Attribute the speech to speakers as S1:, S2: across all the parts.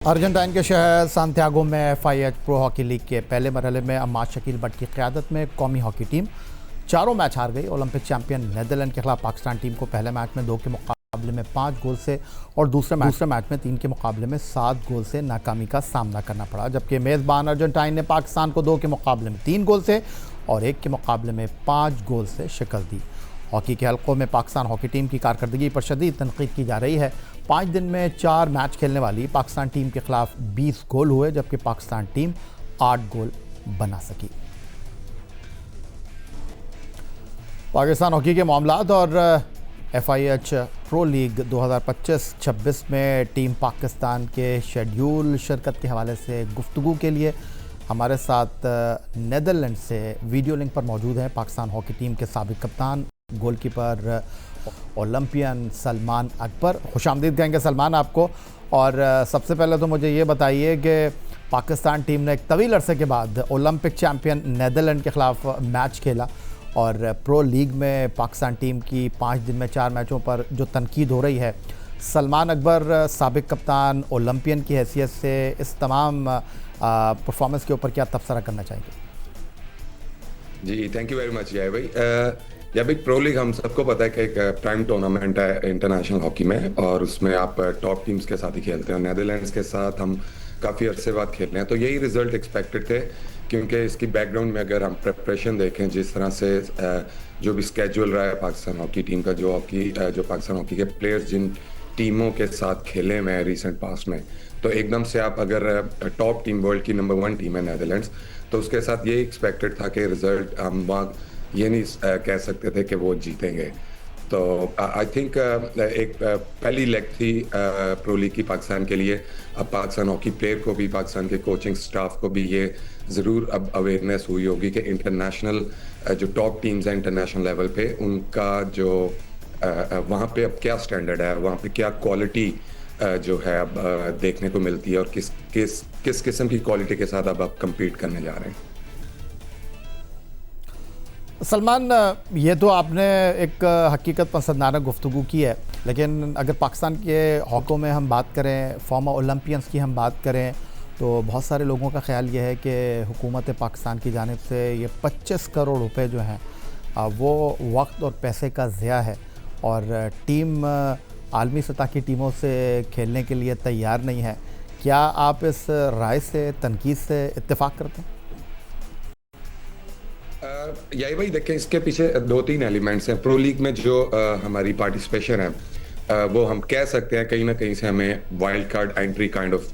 S1: Argentine के शहर Santiago में एफआईएच प्रो हॉकी लीग के पहले मरहले में अम्माद शकील भट्ट की क़यादत में कौमी हॉकी टीम चारों मैच हार गई। ओलंपिक चैंपियन नीदरलैंड के खिलाफ पाकिस्तान टीम को पहले मैच में 2 के मुकाबले में 5 गोल से और दूसरे मैच में 3 के मुकाबले में 7 गोल से नाकामी का सामना करना पड़ा, जबकि मेज़बान अर्जेंटाइन ने पाकिस्तान को 2 के मुकाबले में 3 गोल से और 1 के मुकाबले में 5 गोल से शिकस्त दी। हॉकी के हलकों में पाकिस्तान हॉकी टीम की कारकर्दगी पर शदीद तनकीद की जा रही है। 5 दिन में 4 मैच खेलने वाली पाकिस्तान टीम के खिलाफ 20 गोल हुए, जबकि पाकिस्तान टीम 8 गोल बना सकी। पाकिस्तान हॉकी के मामलात और एफआईएच प्रो लीग 2025-26 में टीम पाकिस्तान के शेड्यूल शिरकत के हवाले से गुफ्तगू के लिए हमारे साथ नीदरलैंड से वीडियो लिंक पर मौजूद हैं पाकिस्तान हॉकी टीम के साबिक कप्तान गोलकीपर ओलंपियन सलमान अकबर। खुशामदीद कहेंगे सलमान आपको। और सबसे पहले तो मुझे ये बताइए कि पाकिस्तान टीम ने एक तवील अरसे के बाद ओलंपिक चैंपियन नीदरलैंड के ख़िलाफ़ मैच खेला और प्रो लीग में पाकिस्तान टीम की 5 दिन में 4 मैचों पर जो तनकीद हो रही है, सलमान अकबर साबिक कप्तान ओलंपियन की हैसियत से इस तमाम परफॉर्मेंस के ऊपर क्या तबसरा करना चाहेंगे?
S2: जी थैंक यू वेरी मच जय भाई। जब एक प्रो लीग हम सबको पता है कि एक प्राइम टूर्नामेंट है इंटरनेशनल हॉकी में और उसमें आप टॉप टीम्स के साथ ही खेलते हैं। नीदरलैंड्स के साथ हम काफ़ी अरसे बाद खेल रहे हैं, तो यही रिजल्ट एक्सपेक्टेड थे, क्योंकि इसकी बैकग्राउंड में अगर हम प्रिपरेशन देखें, जिस तरह से जो भी स्केड्यूल रहा है पाकिस्तान हॉकी टीम का, जो पाकिस्तान हॉकी के प्लेयर्स जिन टीमों के साथ खेले हुए हैं रिसेंट पास्ट में, तो एकदम से आप अगर टॉप टीम वर्ल्ड की नंबर 1 टीम है नीदरलैंड्स, तो उसके साथ ये एक्सपेक्टेड था कि रिजल्ट हम वहाँ ये नहीं कह सकते थे कि वो जीतेंगे। तो आई थिंक एक पहली लेग थी प्रो लीग की पाकिस्तान के लिए। अब पाकिस्तान हॉकी प्लेयर को भी, पाकिस्तान के कोचिंग स्टाफ को भी ये ज़रूर अब अवेयरनेस हुई होगी कि इंटरनेशनल जो टॉप टीम्स हैं इंटरनेशनल लेवल पे, उनका जो वहाँ पे अब क्या स्टैंडर्ड है, वहाँ पे क्या क्वालिटी जो है अब देखने को मिलती है और किस किस्म की क्वालिटी के साथ अब आप कम्पीट करने जा रहे हैं।
S1: सलमान, ये तो आपने एक हकीकत पसंदाना गुफ्तगू की है, लेकिन अगर पाकिस्तान के हॉकों में हम बात करें, फॉर्मर ओलंपियंस की हम बात करें, तो बहुत सारे लोगों का ख्याल ये है कि हुकूमत पाकिस्तान की जानिब से ये 25 करोड़ रुपए जो हैं वो वक्त और पैसे का ज़िया है और टीम आलमी सतह की टीमों से खेलने के लिए तैयार नहीं है। क्या आप इस राय से, तनकीद से इत्तेफाक करते हैं?
S2: यही भाई देखें, इसके पीछे 2-3 एलिमेंट्स हैं। प्रो लीग में जो हमारी पार्टिसिपेशन है वो हम कह सकते हैं कहीं ना कहीं से हमें wild card entry kind of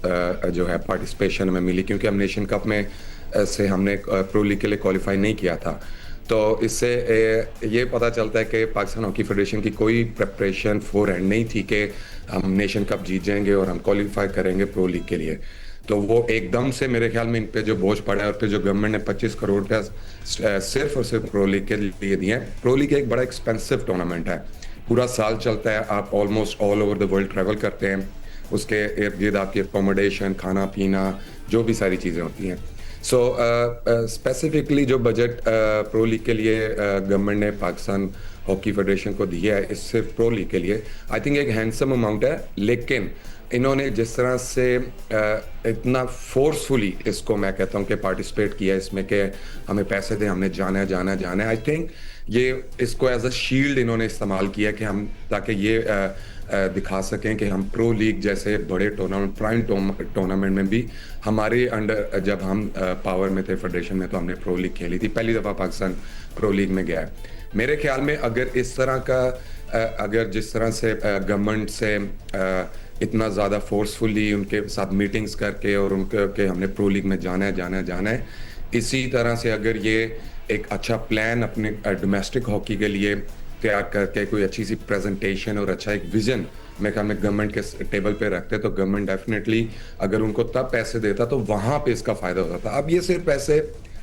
S2: जो है पार्टिसिपेशन हमें मिली, क्योंकि हम नेशन कप में से हमने प्रो लीग के लिए क्वालिफाई नहीं किया था। तो इससे ये पता चलता है कि पाकिस्तान हॉकी फेडरेशन की कोई प्रेपरेशन फोरहैंड नहीं थी कि हम नेशन कप जीत जाएंगे और हम क्वालिफाई करेंगे प्रो लीग के लिए। तो वो एकदम से मेरे ख्याल में इन पे जो बोझ पड़ा है और फिर जो गवर्नमेंट ने 25 करोड़ का सिर्फ और सिर्फ प्रो लीग के लिए दिए हैं। प्रो लीग एक बड़ा एक्सपेंसिव टूर्नामेंट है, पूरा साल चलता है, आप almost all over the world travel करते हैं, उसके इर्द गिर्द आपकी अकोमोडेशन, खाना पीना, जो भी सारी चीज़ें होती हैं। सो स्पेसिफिकली जो बजट प्रो लीग के लिए गवर्नमेंट ने पाकिस्तान हॉकी फेडरेशन को दिया है, इस सिर्फ प्रो लीग के लिए आई थिंक एक हैंडसम अमाउंट है, लेकिन इन्होंने जिस तरह से इतना फोर्सफुली इसको मैं कहता हूँ कि पार्टिसिपेट किया इसमें कि हमें पैसे दें, हमने जाना है, आई थिंक ये इसको एज अ शील्ड इन्होंने इस्तेमाल किया कि हम, ताकि ये दिखा सकें कि हम प्रो लीग जैसे बड़े टूर्नामेंट, प्राइम टूर्नामेंट में भी हमारे अंडर, जब हम पावर में थे फेडरेशन में, तो हमने प्रो लीग खेली थी, पहली दफ़ा पाकिस्तान प्रो लीग में गया है। मेरे ख्याल में अगर इस तरह का अगर जिस तरह से गवर्नमेंट से इतना ज़्यादा फोर्सफुली उनके साथ मीटिंग्स करके और उनके कि हमने प्रो लीग में जाना है, इसी तरह से अगर ये एक अच्छा प्लान अपने डोमेस्टिक हॉकी के लिए तैयार करके कोई अच्छी सी प्रेजेंटेशन और अच्छा एक विजन मेरे ख्याल में गवर्नमेंट के टेबल पे रखते, तो गवर्नमेंट डेफिनेटली अगर उनको तब पैसे देता तो वहाँ पे इसका फ़ायदा होता था। अब ये सिर्फ पैसे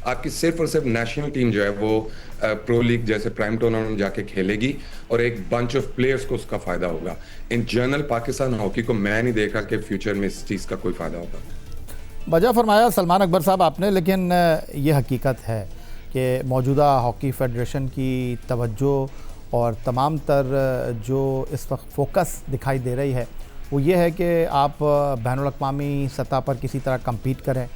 S2: आपकी सिर्फ और सिर्फ नेशनल टीम जो है वो प्रो लीग जैसे प्राइम टूर्नामेंट जाके खेलेगी और एक बंच ऑफ प्लेयर्स को उसका फ़ायदा होगा। इन जनरल पाकिस्तान हॉकी को मैं नहीं देखा कि फ्यूचर में इस चीज़ का कोई फ़ायदा होगा।
S1: वजह फरमाया सलमान अकबर साहब आपने, लेकिन ये हकीकत है कि मौजूदा हॉकी फेडरेशन की तवज्जो और तमाम तर जो इस वक्त फोकस दिखाई दे रही है वो ये है कि आप बैनुल-अक़वामी सतह पर किसी तरह कम्पीट करें।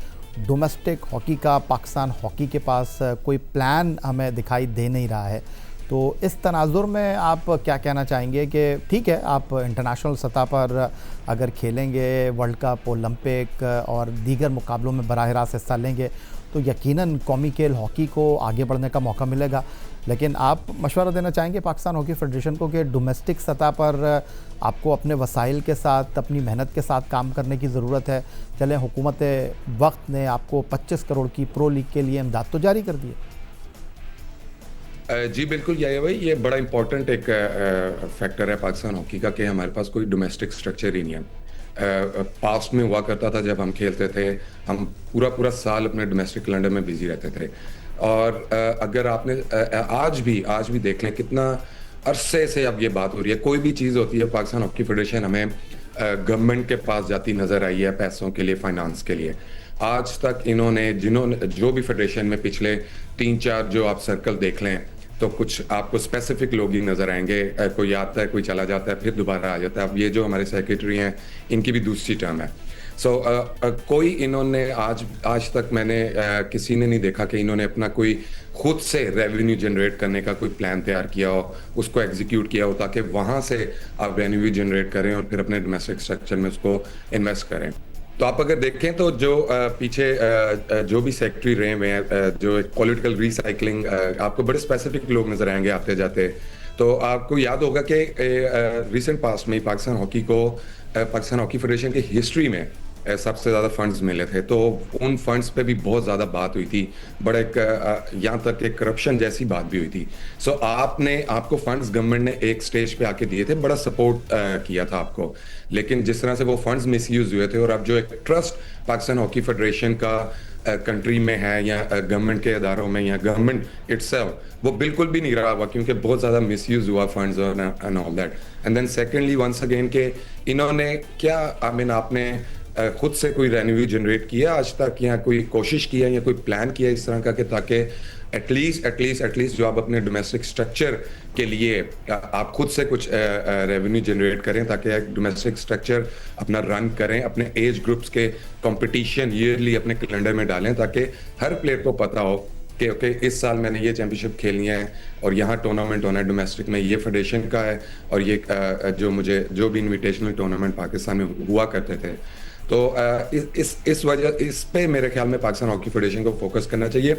S1: डोमेस्टिक हॉकी का पाकिस्तान हॉकी के पास कोई प्लान हमें दिखाई दे नहीं रहा है। तो इस तनाज़ुर में आप क्या कहना चाहेंगे कि ठीक है, आप इंटरनेशनल सतह पर अगर खेलेंगे, वर्ल्ड कप, ओलंपिक और दीगर मुकाबलों में बराह रास्त हिस्सा लेंगे तो यकीनन कौमी खेल हॉकी को आगे बढ़ने का मौका मिलेगा। लेकिन आप मशवरा देना चाहेंगे पाकिस्तान हॉकी फेडरेशन को कि डोमेस्टिक सतह पर आपको अपने वसाइल के साथ, अपनी मेहनत के साथ काम करने की ज़रूरत है। चलें, हुकूमत वक्त ने आपको 25 करोड़ की प्रो लीग के लिए इमदाद तो जारी कर दी है।
S2: जी बिल्कुल याया भाई, ये बड़ा इंपॉर्टेंट एक फैक्टर है पाकिस्तान हॉकी का कि हमारे पास कोई डोमेस्टिक स्ट्रक्चर ही नहीं है। पास्ट में हुआ करता था जब हम खेलते थे, हम पूरा पूरा साल अपने डोमेस्टिक कैलेंडर में बिजी रहते थे। और अगर आपने आज भी देख लें कितना अरसे से अब ये बात हो रही है, कोई भी चीज़ होती है पाकिस्तान हॉकी फेडरेशन हमें गवर्नमेंट के पास जाती नज़र आई है पैसों के लिए, फाइनेंस के लिए। आज तक इन्होंने जो भी फेडरेशन में पिछले 3-4 जो आप सर्कल देख लें तो कुछ आपको स्पेसिफिक लोग ही नज़र आएंगे। कोई आता है, कोई चला जाता है, फिर दोबारा आ जाता है। अब ये जो हमारे सेक्रेटरी हैं, इनकी भी दूसरी टर्म है। कोई इन्होंने आज तक मैंने किसी ने नहीं देखा कि इन्होंने अपना कोई खुद से रेवेन्यू जनरेट करने का कोई प्लान तैयार किया हो, उसको एग्जीक्यूट किया हो ताकि वहाँ से आप रेवेन्यू जनरेट करें और फिर अपने डोमेस्टिक स्ट्रक्चर में उसको इन्वेस्ट करें। तो आप अगर देखें तो जो पीछे जो भी सेक्रेटरी रहे हुए हैं, जो पॉलिटिकल रिसाइकलिंग, आपको बड़े स्पेसिफिक लोग नजर आएंगे आते जाते। तो आपको याद होगा कि रिसेंट पास्ट में पाकिस्तान हॉकी फेडरेशन की हिस्ट्री में सबसे ज़्यादा फंड्स मिले थे। तो उन फंड्स पे भी बहुत ज़्यादा बात हुई थी, बड़ा यहाँ तक कि करप्शन जैसी बात भी हुई थी। आपको फंड्स गवर्नमेंट ने एक स्टेज पे आके दिए थे, बड़ा सपोर्ट किया था आपको। लेकिन जिस तरह से वो फंड्स मिसयूज हुए थे और अब जो एक ट्रस्ट पाकिस्तान हॉकी फेडरेशन का कंट्री में है या गवर्नमेंट के इदारों में या गवर्नमेंट इटसेल्फ, वो बिल्कुल भी नहीं रहा हुआ क्योंकि बहुत ज़्यादा मिसयूज हुआ funds and all that. And then secondly once again के इन्होंने क्या आपने खुद से कोई रेवेन्यू जनरेट किया आज तक, या कोई कोशिश किया या कोई प्लान किया इस तरह का कि ताकि एटलीस्ट जो आप अपने डोमेस्टिक स्ट्रक्चर के लिए आप खुद से कुछ रेवेन्यू जनरेट करें ताकि एक डोमेस्टिक स्ट्रक्चर अपना रन करें, अपने एज ग्रुप्स के कंपटीशन ईयरली अपने कैलेंडर में डालें ताकि हर प्लेयर को पता हो कि ओके इस साल मैंने ये चैंपियनशिप खेलनी है और यहाँ टूर्नामेंट होना है डोमेस्टिक में, ये फेडरेशन का है और ये जो भी इन्विटेशनल टूर्नामेंट पाकिस्तान में हुआ करते थे। तो इस पे मेरे ख्याल में पाकिस्तान हॉकी फेडरेशन को फोकस करना चाहिए।